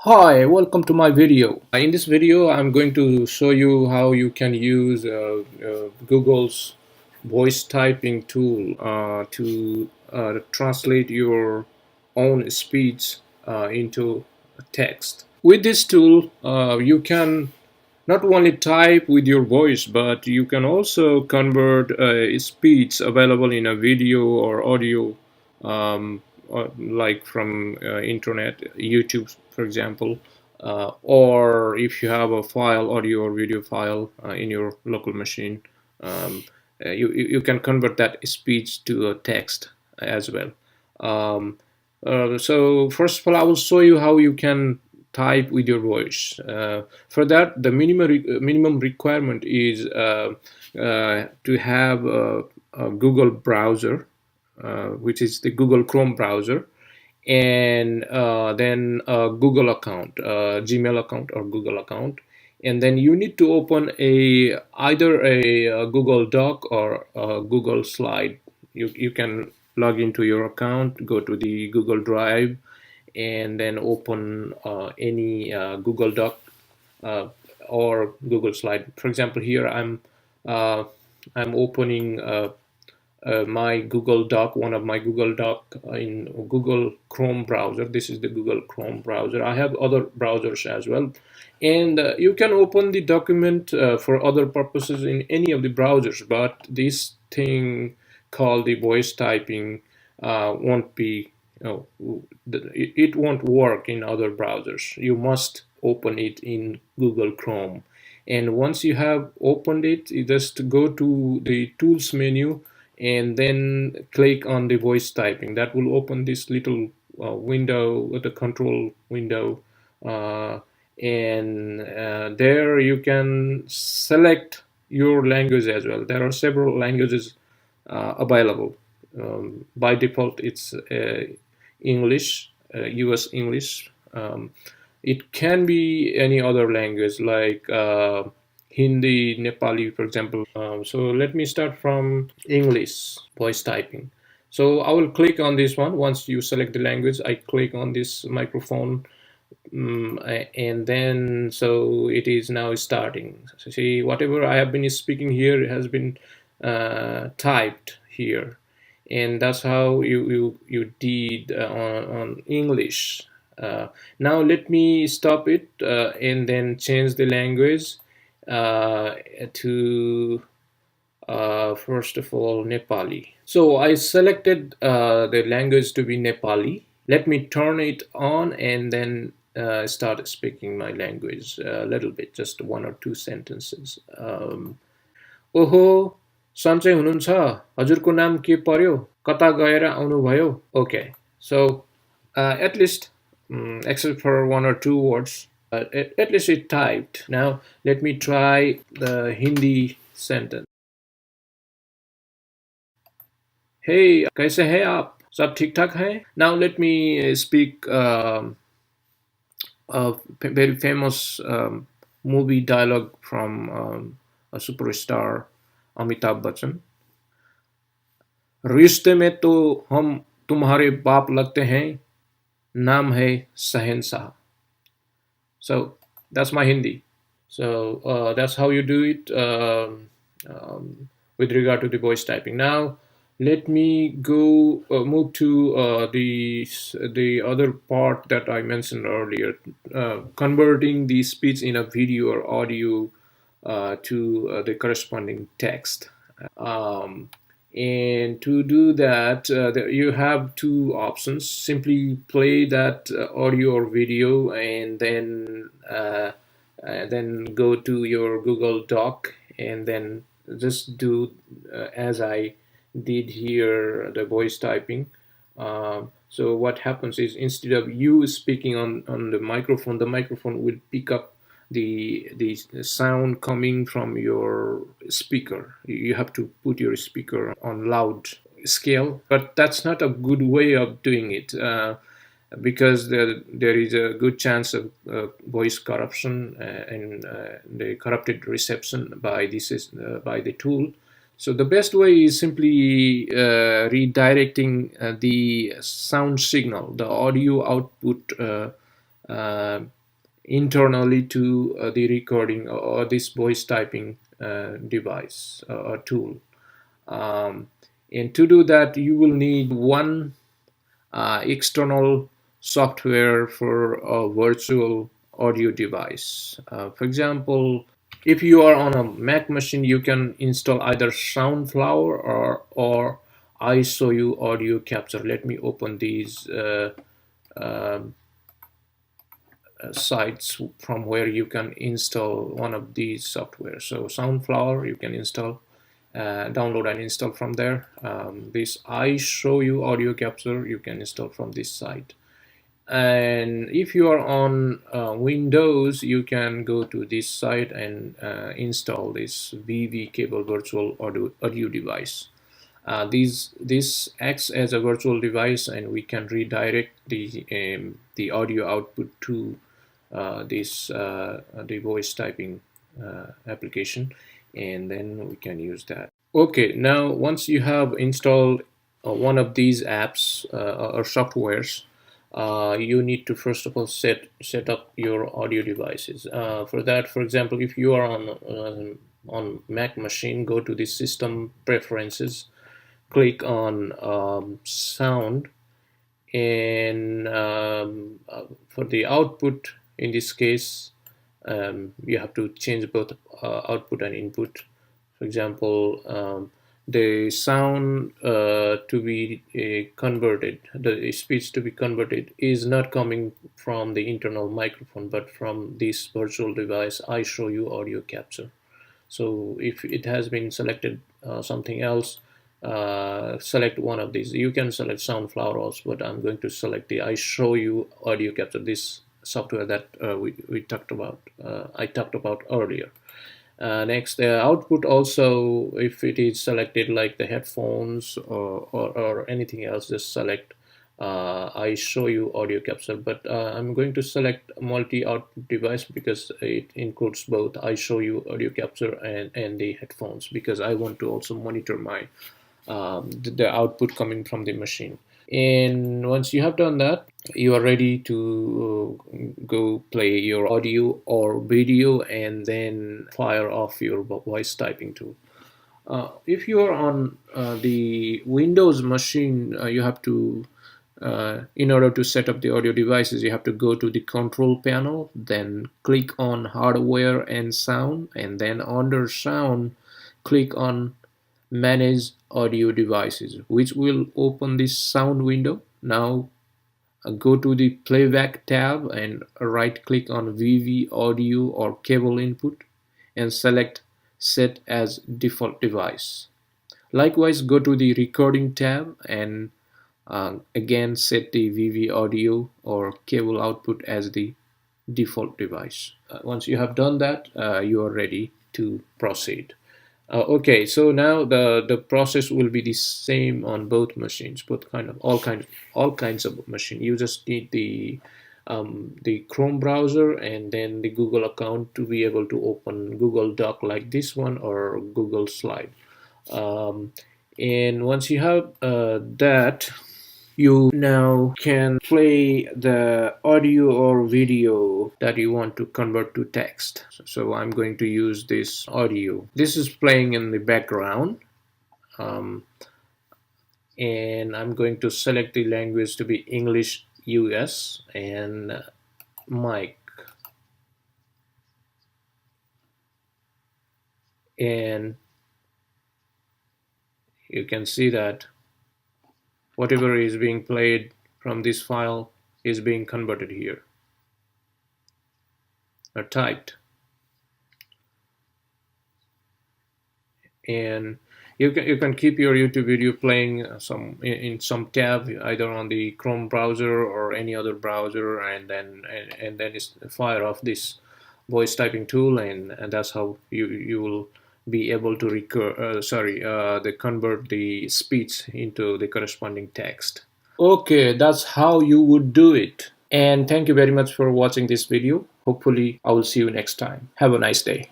Hi, welcome to my video. In this video, I'm going to show you how you can use Google's voice typing tool to translate your own speech into text. With this tool, you can not only type with your voice, but you can also convert speech available in a video or audio, like from internet, YouTube, for example, or if you have a file, audio or video file in your local machine, you can convert that speech to a text as well. Um, so first of all, I will show you how you can type with your voice. For that, the minimum requirement is to have a Google browser, which is the Google Chrome browser, and then a Google account, Gmail account or Google account, and then you need to open either a Google Doc or a Google Slide. You can log into your account, go to the Google Drive, and then open any Google Doc uh, or Google Slide. For example, here uh, I'm opening my Google Doc, one of my Google Doc in Google Chrome browser. This is the Google Chrome browser. I have other browsers as well, and you can open the document for other purposes in any of the browsers. But this thing called the voice typing won't be, it won't work in other browsers. You must open it in Google Chrome. And once you have opened it, you just go to the tools menu and then click on the voice typing. That will open this little window, the control window, uh, and there you can select your language as well. There are several languages available. By default, it's English, US English. It can be any other language like Hindi, Nepali, for example. So let me start from English voice typing. So I will click on this one. Once you select the language, I click on this microphone, and then so it is now starting. So see, whatever I have been speaking here has been typed here, and that's how you did on English. Now let me stop it and then change the language uh, to first of all Nepali. So I selected the language to be Nepali. Let me turn it on and then start speaking my language a little bit, just one or two sentences. ओहो सन्चै हुनुहुन्छ हजुरको नाम के पर्यो कता गएर आउनुभयो okay so at least except for one or two words at least it typed. Now let me try the Hindi sentence. Hey, कैसे हैं आप सब ठीक ठाक हैं? Now let me speak a very famous movie dialogue from a superstar Amitabh Bachchan. रिश्ते में तो हम तुम्हारे बाप लगते हैं नाम है शहंशाह. So that's my Hindi. So that's how you do it with regard to the voice typing. Now let me go move to the other part that I mentioned earlier, converting the speech in a video or audio to the corresponding text. Um, and to do that, you have two options. Simply play that audio or video, and then go to your Google Doc, and then just do as I did here, the voice typing. So what happens is instead of you speaking on the microphone will pick up the sound coming from your speaker. You have to put your speaker on loud scale, but that's not a good way of doing it. Because there is a good chance of voice corruption and the corrupted reception by the tool. So the best way is simply redirecting the sound signal, the audio output uh, internally to the recording or this voice typing device or tool. Um, and to do that, you will need one external software for a virtual audio device. For example, if you are on a Mac machine, you can install either Soundflower or iShowU audio capture. Let me open these um sites from where you can install one of these software. So Soundflower, you can install, download and install from there. This iShowU audio capture, you can install from this site. And if you are on Windows, you can go to this site and install this VV cable virtual audio device. This acts as a virtual device, and we can redirect the audio output to this the voice typing application, and then we can use that. Okay, now once you have installed one of these apps or softwares, you need to first of all set up your audio devices. For that, for example, if you are on Mac machine, go to the system preferences, click on sound, and for the output, in this case, you have to change both output and input. For example, the sound to be converted, the speech to be converted is not coming from the internal microphone, but from this virtual device iShowU audio capture. So if it has been selected something else, select one of these. You can select Soundflower also, but I'm going to select the iShowU audio capture, this software that we talked about. I talked about earlier. Next, the output also, if it is selected like the headphones or anything else, just select iShowU audio capture. But I'm going to select multi-output device because it includes both iShowU audio capture and the headphones, because I want to also monitor my the output coming from the machine. And once you have done that, you are ready to go play your audio or video and then fire off your voice typing tool. If you are on the Windows machine, you have to, in order to set up the audio devices, you have to go to the control panel, then click on hardware and sound, and then under sound, click on manage audio devices, which will open this sound window. Now go to the playback tab and right click on VV audio or cable input and select set as default device. Likewise, go to the recording tab and again set the VV audio or cable output as the default device. Once you have done that, you are ready to proceed. Okay, so now the process will be the same on both machines, both all kinds of machine. You just need the Chrome browser and then the Google account to be able to open Google Doc like this one or Google Slide. Um, and once you have that, you now can play the audio or video that you want to convert to text. So I'm going to use this audio. This is playing in the background. Um, and I'm going to select the language to be English US and mic. And you can see that whatever is being played from this file is being converted here or typed. And you can keep your YouTube video playing in some tab, either on the Chrome browser or any other browser, and then fire off this voice typing tool, and that's how you will be able to convert the speech into the corresponding text. Okay, that's how you would do it. And thank you very much for watching this video. Hopefully, I will see you next time. Have a nice day.